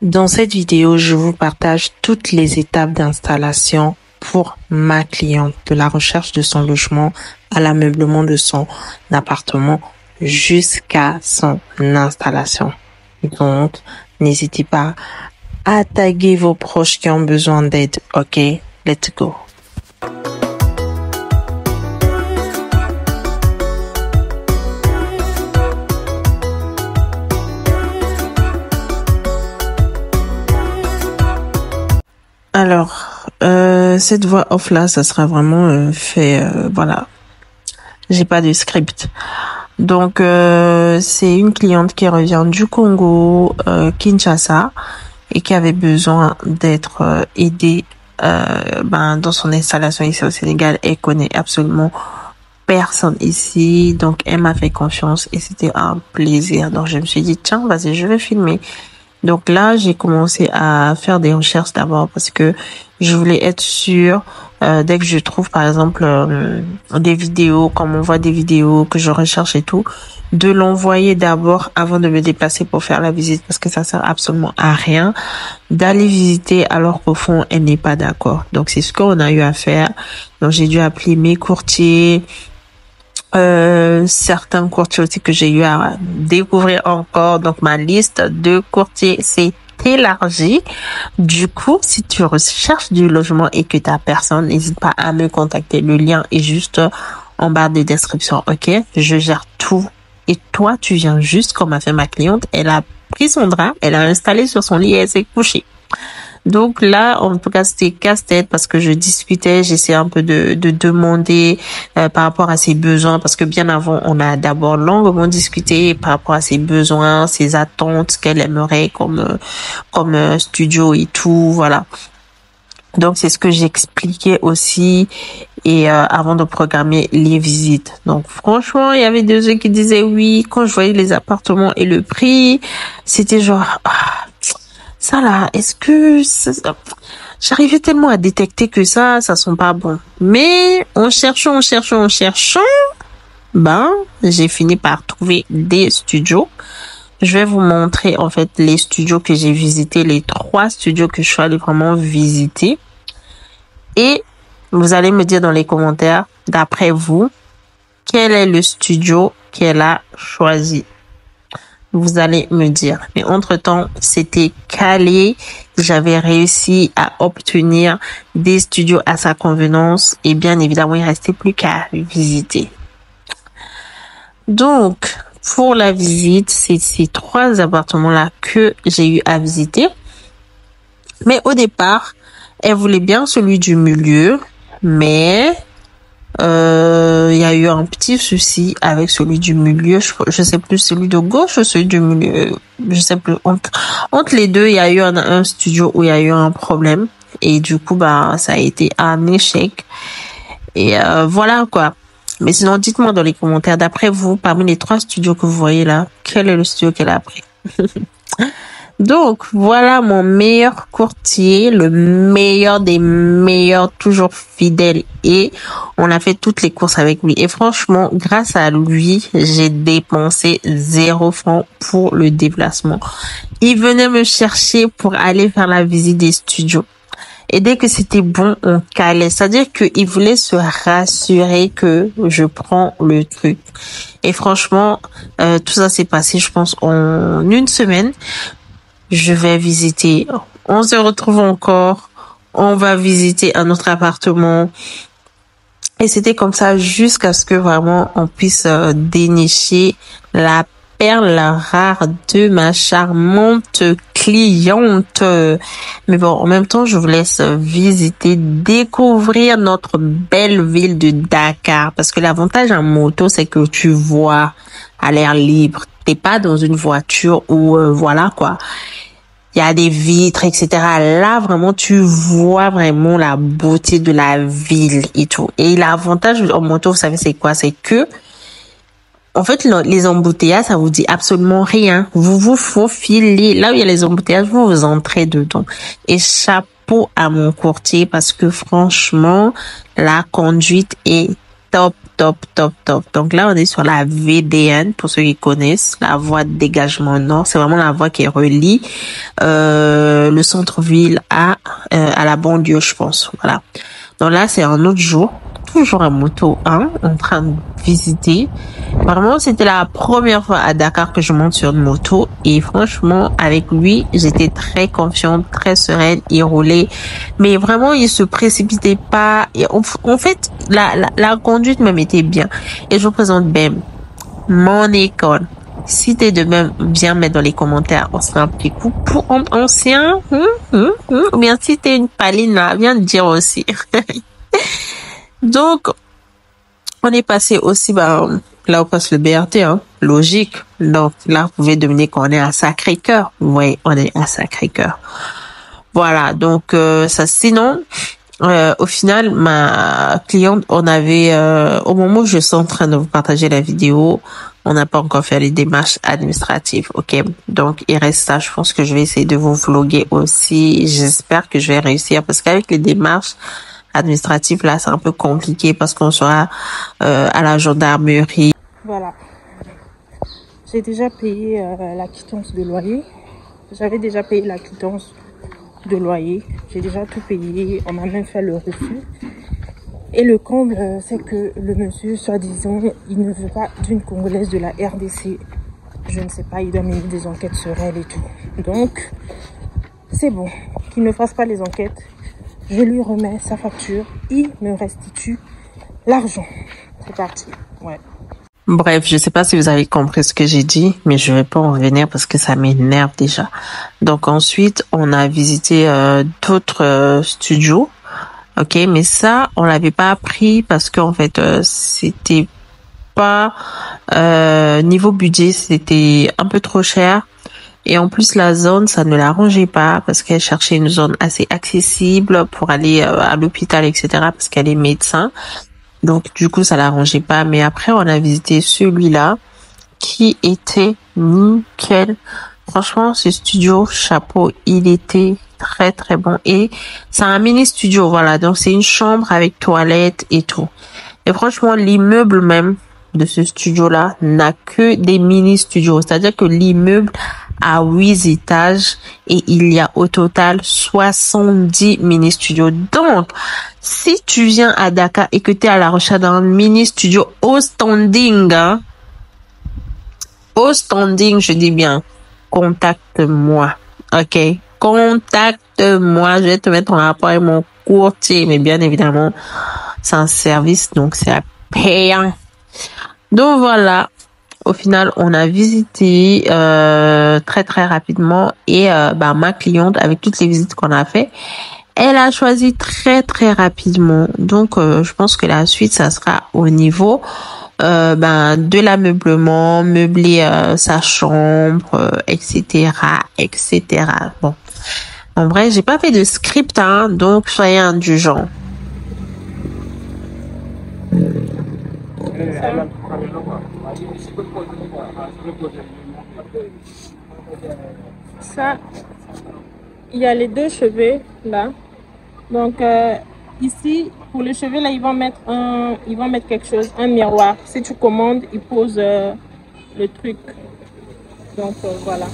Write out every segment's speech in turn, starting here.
Dans cette vidéo, je vous partage toutes les étapes d'installation pour ma cliente, de la recherche de son logement à l'ameublement de son appartement jusqu'à son installation. Donc, n'hésitez pas à taguer vos proches qui ont besoin d'aide. Ok, let's go. Alors, cette voix off là, ça sera vraiment voilà. J'ai pas de script. Donc, c'est une cliente qui revient du Congo, Kinshasa, et qui avait besoin d'être aidée dans son installation ici au Sénégal. Elle connaît absolument personne ici, donc elle m'a fait confiance et c'était un plaisir. Donc, je me suis dit, tiens, vas-y, je vais filmer. Donc là, j'ai commencé à faire des recherches d'abord parce que je voulais être sûre, dès que je trouve par exemple des vidéos, comme on voit des vidéos que je recherche et tout, de l'envoyer d'abord avant de me déplacer pour faire la visite parce que ça sert absolument à rien d'aller visiter alors qu'au fond, elle n'est pas d'accord. Donc c'est ce qu'on a eu à faire. Donc j'ai dû appeler mes courtiers, certains courtiers aussi que j'ai eu à découvrir encore. Donc ma liste de courtiers s'est élargie. Du coup, si tu recherches du logement et que t'as personne, n'hésite pas à me contacter. Le lien est juste en barre de description. Ok, je gère tout. Et toi, tu viens juste comme a fait ma cliente. Elle a pris son drap, elle a installé sur son lit et elle s'est couchée. Donc là, en tout cas, c'était casse-tête parce que je discutais, j'essayais un peu de demander par rapport à ses besoins parce que bien avant, on a d'abord longuement discuté par rapport à ses besoins, ses attentes, ce qu'elle aimerait comme studio et tout, voilà. Donc c'est ce que j'expliquais aussi et avant de programmer les visites. Donc franchement, il y avait des gens qui disaient oui, quand je voyais les appartements et le prix, c'était genre ça là, est-ce que j'arrivais tellement à détecter que ça sent pas bon. Mais en cherchant, j'ai fini par trouver des studios. Je vais vous montrer en fait les studios que j'ai visités, les 3 studios que je suis allée vraiment visiter. Et vous allez me dire dans les commentaires, d'après vous, quel est le studio qu'elle a choisi. Vous allez me dire. Mais entre-temps, c'était calé. J'avais réussi à obtenir des studios à sa convenance. Et bien évidemment, il restait plus qu'à visiter. Donc, pour la visite, c'est ces 3 appartements-là que j'ai eu à visiter. Mais au départ, elle voulait bien celui du milieu. Mais il y a eu un petit souci avec celui du milieu. Je sais plus celui de gauche ou celui du milieu. Je sais plus. Entre les deux, il y a eu un studio où il y a eu un problème. Et du coup, ça a été un échec. Et voilà quoi. Mais sinon, dites-moi dans les commentaires, d'après vous, parmi les 3 studios que vous voyez là, quel est le studio qu'elle a pris? Donc, voilà mon meilleur courtier, le meilleur des meilleurs, toujours fidèle. Et on a fait toutes les courses avec lui. Et franchement, grâce à lui, j'ai dépensé 0 francs pour le déplacement. Il venait me chercher pour aller faire la visite des studios. Et dès que c'était bon, on calait. C'est-à-dire qu'il voulait se rassurer que je prends le truc. Et franchement, tout ça s'est passé, je pense, en une semaine. Je vais visiter. On se retrouve encore. On va visiter un autre appartement. Et c'était comme ça jusqu'à ce que vraiment on puisse dénicher la perle rare de ma charmante cliente. Mais bon, en même temps, je vous laisse visiter, découvrir notre belle ville de Dakar. Parce que l'avantage en moto, c'est que tu vois à l'air libre. T'es pas dans une voiture où, voilà quoi. Il y a des vitres, etc. Là, vraiment, tu vois vraiment la beauté de la ville et tout. Et l'avantage en moto, vous savez, c'est quoi? C'est que, en fait, les embouteillages, ça vous dit absolument rien. Vous vous faufilez. Là où il y a les embouteillages, vous entrez dedans. Et chapeau à mon courtier parce que franchement, la conduite est top top, top, top. Donc là, on est sur la VDN, pour ceux qui connaissent, la voie de dégagement nord. C'est vraiment la voie qui relie le centre-ville à la banlieue, je pense. Voilà. Donc là, c'est un autre jour, toujours à moto, hein, en train de visiter. Vraiment, c'était la première fois à Dakar que je monte sur une moto et franchement, avec lui, j'étais très confiante, très sereine. Il roulait, mais vraiment, il se précipitait pas. Et en fait, la conduite même était bien. Et je vous présente Bem, mon école. Si t'es de même, viens mettre dans les commentaires. On se fait un petit coup pour ancien. Ou bien si t'es une paline là, viens te dire aussi. Donc, on est passé aussi, là où passe le BRT, hein. Logique. Donc, là, vous pouvez deviner qu'on est à Sacré-Cœur. Oui, on est à Sacré-Cœur. Voilà. Donc, ça, sinon, au final, ma cliente, on avait, au moment où je suis en train de vous partager la vidéo, on n'a pas encore fait les démarches administratives, ok? Donc, il reste ça. Je pense que je vais essayer de vous vlogger aussi. J'espère que je vais réussir parce qu'avec les démarches administratives, là, c'est un peu compliqué parce qu'on sera à la gendarmerie. Voilà. J'ai déjà payé la quittance de loyer. J'avais déjà payé la quittance de loyer. J'ai déjà tout payé. On m'a même fait le refus. Et le comble, c'est que le monsieur, soi-disant, il ne veut pas d'une Congolaise de la RDC. Je ne sais pas, il doit mener des enquêtes sur elle et tout. Donc, c'est bon. Qu'il ne fasse pas les enquêtes. Je lui remets sa facture. Il me restitue l'argent. C'est parti. Ouais. Bref, je sais pas si vous avez compris ce que j'ai dit, mais je vais pas en revenir parce que ça m'énerve déjà. Donc ensuite, on a visité d'autres studios. Ok, mais ça, on l'avait pas pris parce qu'en fait, c'était pas niveau budget, c'était un peu trop cher. Et en plus, la zone, ça ne l'arrangeait pas parce qu'elle cherchait une zone assez accessible pour aller à l'hôpital, etc. parce qu'elle est médecin. Donc, du coup, ça l'arrangeait pas. Mais après, on a visité celui-là qui était nickel. Franchement, ce studio, chapeau, il était très, très bon. Et c'est un mini studio, voilà. Donc, c'est une chambre avec toilette et tout. Et franchement, l'immeuble même de ce studio-là n'a que des mini studios. C'est-à-dire que l'immeuble a 8 étages et il y a au total 70 mini studios. Donc, si tu viens à Dakar et que tu es à la recherche d'un mini studio au standing, hein, au standing, je dis bien, contacte-moi. Ok? Contacte-moi. Je vais te mettre en rapport avec mon courtier. Mais bien évidemment, c'est un service, donc c'est payant. Donc voilà. Au final, on a visité très très rapidement et ma cliente, avec toutes les visites qu'on a fait, elle a choisi très très rapidement. Donc je pense que la suite, ça sera au niveau de l'ameublement, meubler sa chambre, etc., etc. Bon, en vrai, j'ai pas fait de script, hein, donc soyez indulgents. Ça, il y a les deux cheveux là. Donc ici, pour les cheveux là, ils vont mettre quelque chose, un miroir. Si tu commandes, ils posent le truc. Donc voilà.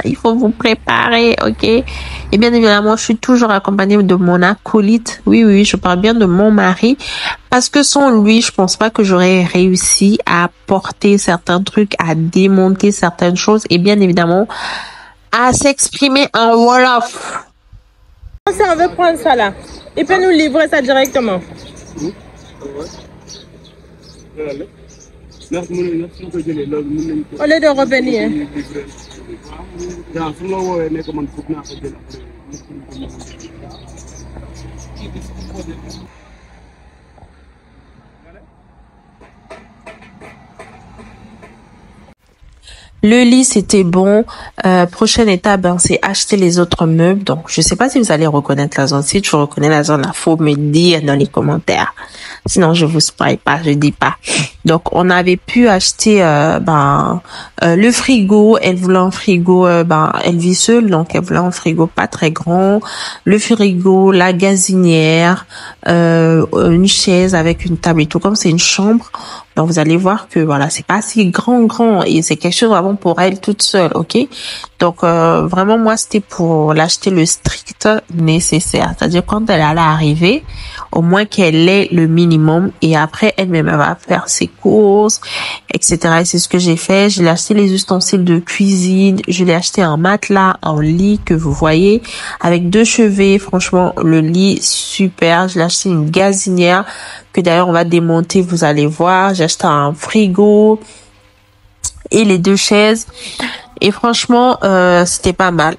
Il faut vous préparer, ok? Et bien évidemment, je suis toujours accompagnée de mon acolyte. Oui, oui, je parle bien de mon mari. Parce que sans lui, je pense pas que j'aurais réussi à porter certains trucs, à démonter certaines choses et bien évidemment, à s'exprimer en Wolof. Si on veut prendre ça là, il peut nous livrer ça directement. Au lieu de revenir. Le lit, c'était bon. Prochaine étape, c'est acheter les autres meubles. Donc, je sais pas si vous allez reconnaître la zone. Si tu reconnais la zone, il faut me dire dans les commentaires. Sinon, je vous spoil pas, je dis pas. Donc, on avait pu acheter le frigo. Elle voulait un frigo, elle vit seule, donc elle voulait un frigo pas très grand. Le frigo, la gazinière, une chaise avec une table et tout. Comme c'est une chambre, donc vous allez voir que voilà, c'est pas si grand et c'est quelque chose vraiment pour elle toute seule, ok? Donc vraiment moi c'était pour l'acheter le strict nécessaire, c'est-à-dire quand elle allait arriver, au moins qu'elle ait le minimum et après elle-même elle va faire ses courses, etc. Et c'est ce que j'ai fait. Je l'ai acheté les ustensiles de cuisine, je l'ai acheté un matelas, un lit que vous voyez avec 2 chevets. Franchement le lit super. Je l'ai acheté une gazinière que d'ailleurs on va démonter, vous allez voir. J'ai acheté un frigo et les 2 chaises et franchement c'était pas mal.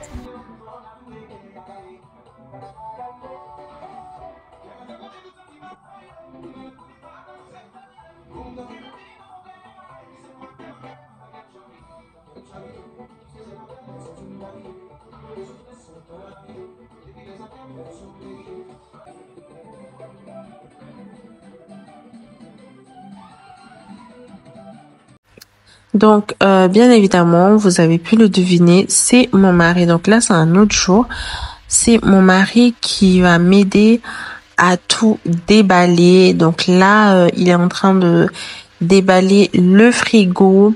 Donc, bien évidemment, vous avez pu le deviner, c'est mon mari. Donc là, c'est un autre jour. C'est mon mari qui va m'aider à tout déballer. Donc là, il est en train de déballer le frigo.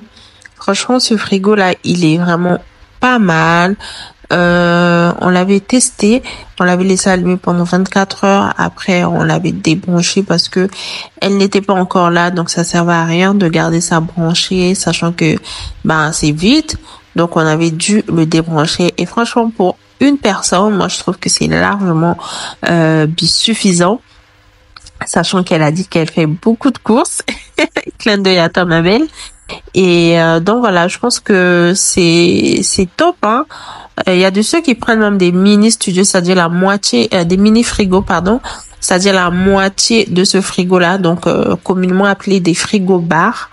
Franchement, ce frigo-là, il est vraiment pas mal. On l'avait testé, on l'avait laissé allumer pendant 24 heures. Après, on l'avait débranché parce que elle n'était pas encore là, donc ça servait à rien de garder ça branché, sachant que c'est vide. Donc, on avait dû le débrancher. Et franchement, pour une personne, moi, je trouve que c'est largement suffisant. Sachant qu'elle a dit qu'elle fait beaucoup de courses. Clin d'œil à toi, ma belle. Et donc voilà, je pense que c'est top, hein. Il y a de ceux qui prennent même des mini studios, c'est-à-dire la moitié des mini frigos, pardon, c'est-à-dire la moitié de ce frigo-là, donc communément appelé des frigos bars.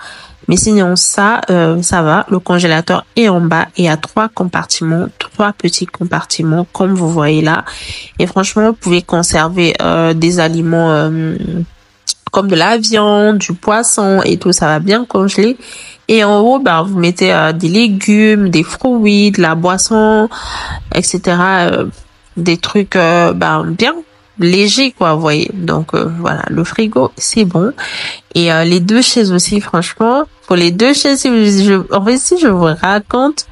Mais sinon ça va. Le congélateur est en bas et il y a 3 compartiments, 3 petits compartiments comme vous voyez là. Et franchement, vous pouvez conserver des aliments comme de la viande, du poisson et tout, ça va bien congeler. Et en haut, vous mettez des légumes, des fruits, de la boisson, etc. Des trucs bien légers, quoi, vous voyez. Donc voilà, le frigo, c'est bon. Et les 2 chaises aussi, franchement, pour les 2 chaises, si je vous raconte...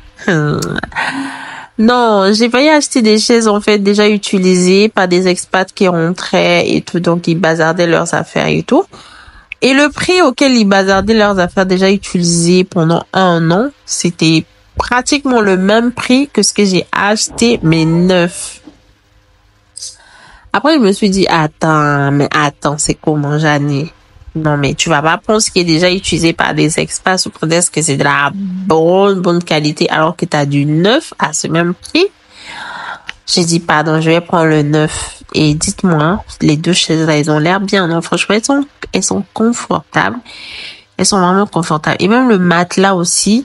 Non, j'ai failli acheter des chaises en fait déjà utilisées par des expats qui rentraient et tout, donc ils bazardaient leurs affaires et tout. Et le prix auquel ils bazardaient leurs affaires déjà utilisées pendant 1 an, c'était pratiquement le même prix que ce que j'ai acheté mais neuf. Après, je me suis dit, attends, c'est comment, Janie? Non, mais tu vas pas prendre ce qui est déjà utilisé par des expats sous prétexte que c'est de la bonne qualité alors que tu as du neuf à ce même prix. J'ai dit, pardon, je vais prendre le neuf. Et dites-moi, les 2 chaises là, elles ont l'air bien. Non, franchement, elles sont confortables. Elles sont vraiment confortables. Et même le matelas aussi,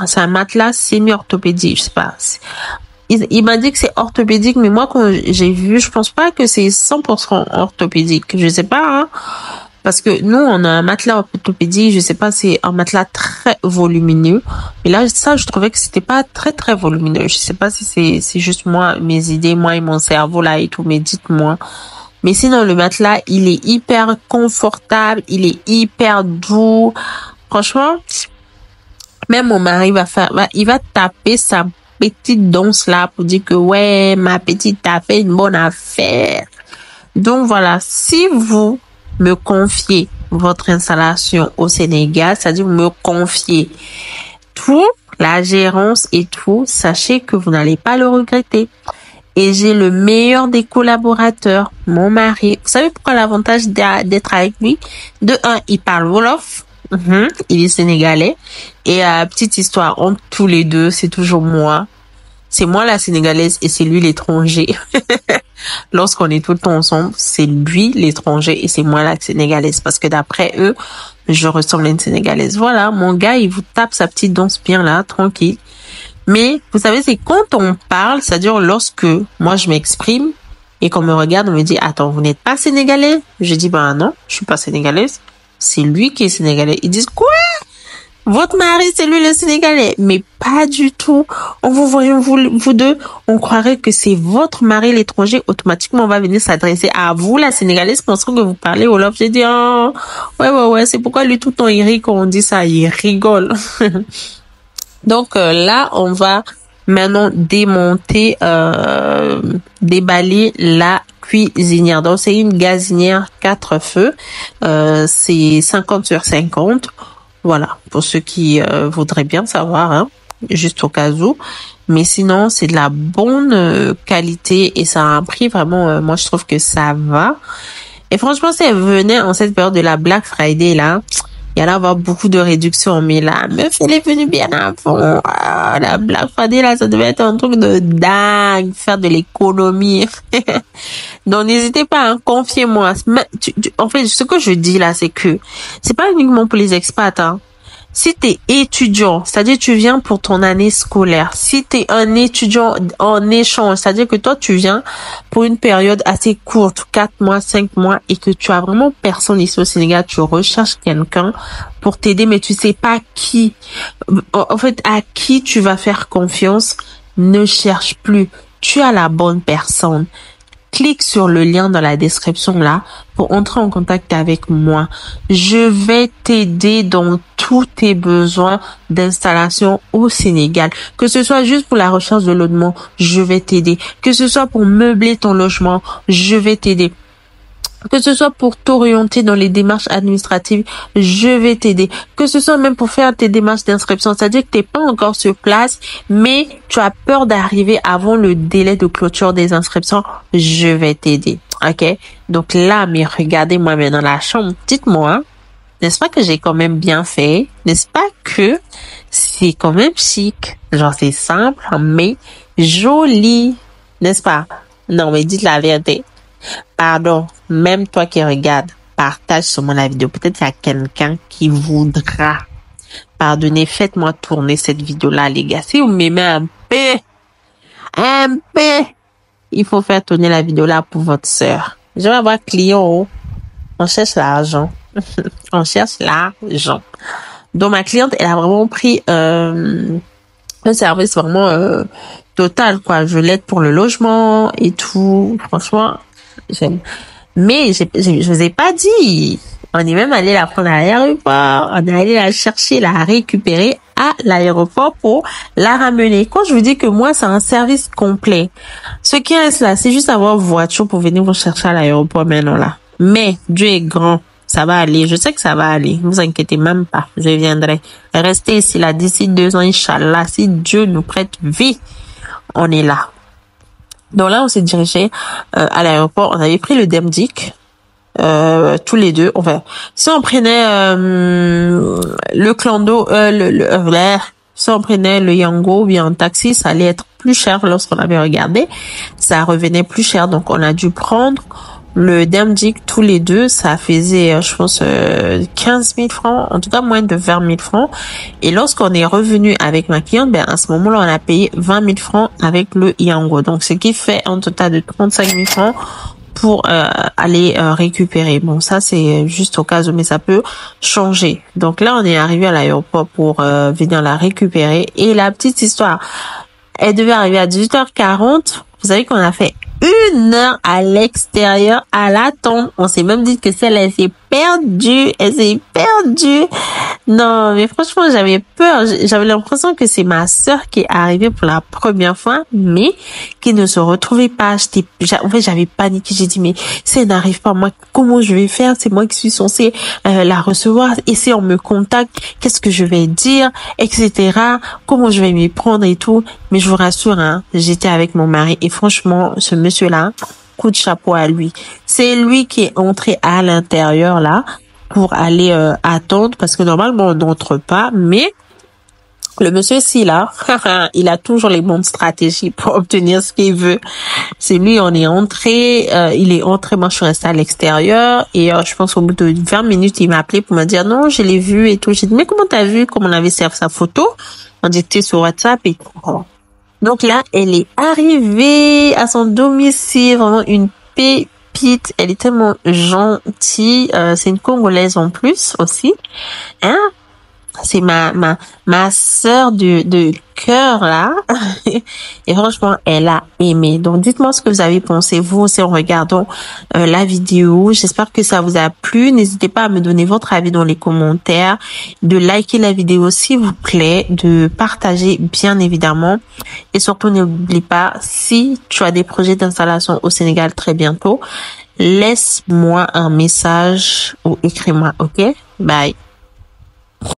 c'est un matelas semi-orthopédique, je sais pas. Il m'a dit que c'est orthopédique, mais moi, quand j'ai vu, je pense pas que c'est 100% orthopédique. Je sais pas, hein. Parce que nous, on a un matelas orthopédique, je sais pas, c'est un matelas très volumineux. Mais là, ça, je trouvais que c'était pas très volumineux. Je sais pas si c'est juste moi, mes idées, moi et mon cerveau là et tout, mais dites-moi. Mais sinon, le matelas, il est hyper confortable, il est hyper doux. Franchement, même mon mari il va taper sa petite danse là pour dire que ouais, ma petite t'a fait une bonne affaire. Donc voilà, si vous me confiez votre installation au Sénégal, c'est-à-dire vous me confiez tout, la gérance et tout, sachez que vous n'allez pas le regretter. Et j'ai le meilleur des collaborateurs, mon mari. Vous savez pourquoi l'avantage d'être avec lui? De 1, il parle Wolof. Il est sénégalais. Et petite histoire, entre tous les deux, c'est toujours moi. C'est moi la sénégalaise et c'est lui l'étranger. Lorsqu'on est tout le temps ensemble, c'est lui l'étranger et c'est moi la sénégalaise. Parce que d'après eux, je ressemble à une sénégalaise. Voilà, mon gars, il vous tape sa petite danse bien là, tranquille. Mais vous savez, c'est quand on parle, c'est-à-dire lorsque moi je m'exprime et qu'on me regarde, on me dit, attends, vous n'êtes pas sénégalais? Je dis, non, je suis pas sénégalaise. c'est lui qui est sénégalais. Ils disent quoi? Votre mari, c'est lui le Sénégalais. Mais pas du tout. En vous voyant, vous deux, on croirait que c'est votre mari l'étranger. Automatiquement, on va venir s'adresser à vous, la Sénégalaise, pensant que vous parlez Wolof. J'ai dit, oh, ouais. C'est pourquoi lui, tout le temps, il rit quand on dit ça. Il rigole. Donc, là, on va maintenant déballer la cuisinière. Donc, c'est une gazinière 4 feux. C'est 50/50. Voilà, pour ceux qui voudraient bien savoir, hein, juste au cas où. Mais sinon, c'est de la bonne qualité et ça a un prix vraiment, moi je trouve que ça va. Et franchement, si elle venait en cette période de la Black Friday, là, il y allait avoir beaucoup de réductions. Mais la meuf, elle est venue bien avant. Ah, la Black Friday, là, ça devait être un truc de dingue, faire de l'économie. Donc, n'hésitez pas, hein, confiez-moi. En fait, ce que je dis là, c'est que c'est pas uniquement pour les expats, hein. Si t'es étudiant, c'est-à-dire tu viens pour ton année scolaire. Si t'es un étudiant en échange, c'est-à-dire que toi tu viens pour une période assez courte, 4 mois, 5 mois, et que tu as vraiment personne ici au Sénégal, tu recherches quelqu'un pour t'aider, mais tu sais pas qui. En fait, à qui tu vas faire confiance, ne cherche plus. Tu as la bonne personne. Clique sur le lien dans la description là pour entrer en contact avec moi. Je vais t'aider dans tous tes besoins d'installation au Sénégal. Que ce soit juste pour la recherche de logement, je vais t'aider. Que ce soit pour meubler ton logement, je vais t'aider. Que ce soit pour t'orienter dans les démarches administratives, je vais t'aider. Que ce soit même pour faire tes démarches d'inscription, c'est-à-dire que t'es pas encore sur place, mais tu as peur d'arriver avant le délai de clôture des inscriptions, je vais t'aider. Ok? Donc là, mais regardez-moi maintenant la chambre. Dites-moi, hein, n'est-ce pas que j'ai quand même bien fait? N'est-ce pas que c'est quand même chic? Genre c'est simple, mais joli. N'est-ce pas? Non, mais dites la vérité. Pardon, même toi qui regardes, partage sur la vidéo. Peut-être qu'il y a quelqu'un qui voudra. Pardonnez, faites-moi tourner cette vidéo-là, les gars. Si vous m'aimez un peu, il faut faire tourner la vidéo-là pour votre sœur. Je vais avoir client. Oh. On cherche l'argent. On cherche l'argent. Donc, ma cliente, elle a vraiment pris un service vraiment total, quoi. Je l'aide pour le logement et tout. Franchement, j'aime. Mais je vous ai pas dit. On est même allé la prendre à l'aéroport. On est allé la chercher, la récupérer à l'aéroport pour la ramener. Quand je vous dis que moi, c'est un service complet. Ce qui reste là, c'est juste avoir une voiture pour venir vous chercher à l'aéroport maintenant là. Mais Dieu est grand. Ça va aller. Je sais que ça va aller. Ne vous inquiétez même pas. Je viendrai. Restez ici là d'ici 2 ans, Inch'Allah. Si Dieu nous prête vie, on est là. Donc là, on s'est dirigé à l'aéroport. On avait pris le Demdik, tous les deux. Enfin, si on prenait le clando, si on prenait le Yango ou bien un taxi, ça allait être plus cher lorsqu'on avait regardé. Ça revenait plus cher, donc on a dû prendre le Demdik tous les deux. Ça faisait, je pense, 15 000 francs, en tout cas moins de 20 000 francs. Et lorsqu'on est revenu avec ma cliente, ben à ce moment-là, on a payé 20 000 francs avec le Yango. Donc, ce qui fait un total de 35 000 francs pour aller récupérer. Bon, ça, c'est juste au cas où, mais ça peut changer. Donc là, on est arrivé à l'aéroport pour venir la récupérer. Et la petite histoire, elle devait arriver à 18h40. Vous savez qu'on a fait 1 heure à l'extérieur à l'attente. On s'est même dit que celle-là, elle s'est perdue. Non, mais franchement, j'avais peur. J'avais l'impression que c'est ma sœur qui est arrivée pour la première fois, mais qui ne se retrouvait pas. En fait, j'avais paniqué. J'ai dit, mais si elle n'arrive pas, moi, comment je vais faire? C'est moi qui suis censée la recevoir. Et si on me contacte, qu'est-ce que je vais dire, etc. Comment je vais m'y prendre et tout. Mais je vous rassure, hein, j'étais avec mon mari et franchement, ce monsieur-là, coup de chapeau à lui. C'est lui qui est entré à l'intérieur là pour aller attendre parce que normalement on n'entre pas, mais le monsieur ici là, il a toujours les bonnes stratégies pour obtenir ce qu'il veut. C'est lui, on est entré, il est entré, moi je suis restée à l'extérieur et je pense au bout de 20 minutes, il m'a appelé pour me dire non, je l'ai vu et tout. J'ai dit mais comment t'as vu? Comme on avait servi sa photo, on était sur WhatsApp et tout. Donc là, elle est arrivée à son domicile, vraiment une pépite. Elle est tellement gentille. C'est une Congolaise en plus aussi. Hein? C'est ma sœur de cœur là. Et franchement, elle a aimé. Donc dites-moi ce que vous avez pensé vous aussi en regardant la vidéo. J'espère que ça vous a plu. N'hésitez pas à me donner votre avis dans les commentaires, de liker la vidéo s'il vous plaît, de partager bien évidemment. Et surtout n'oublie pas, si tu as des projets d'installation au Sénégal très bientôt, laisse-moi un message ou écris-moi, ok? Bye.